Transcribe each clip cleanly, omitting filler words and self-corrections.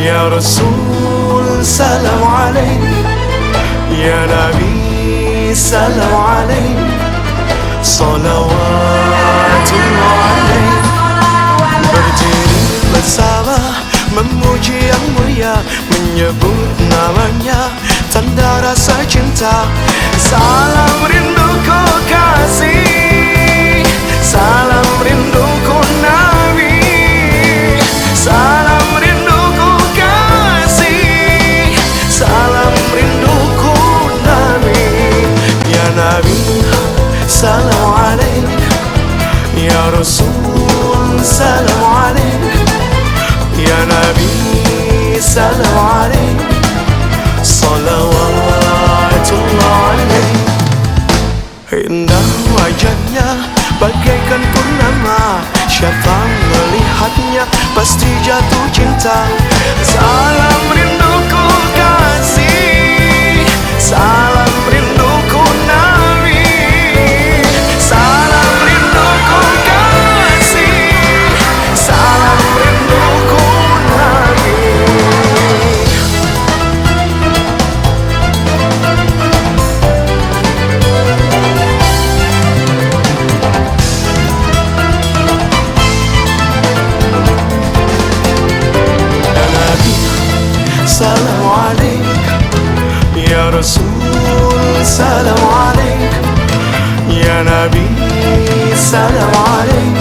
Ya Rasul salam alaik, Ya Nabi salam alaik, salawatullah alaik. Berdiri bersama memuji yang mulia, menyebut namanya tanda rasa cinta. Salam rinduku kasih, salam rinduku Nabi, salam rinduku kasih, salam rinduku Nabi. Ya Nabi salam alaik, Ya Rasul salam alaik, Ya Nabi salam alaik, salawatullah alaik. Indah wajahnya bagaikan purnama, siapa melihatnya pasti jatuh cinta. Salam rinduku kasih, salam rinduku Nabi, salam rinduku kasih, salam rinduku Nabi. Salam alaik, Ya Rasul salam alaik, Ya Nabi salam alaik,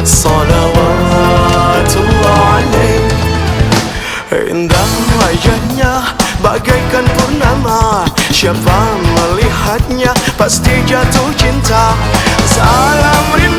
salawatullah alaik. Indah wajahnya bagaikan purnama, siapa melihatnya pasti jatuh cinta. Salam rindu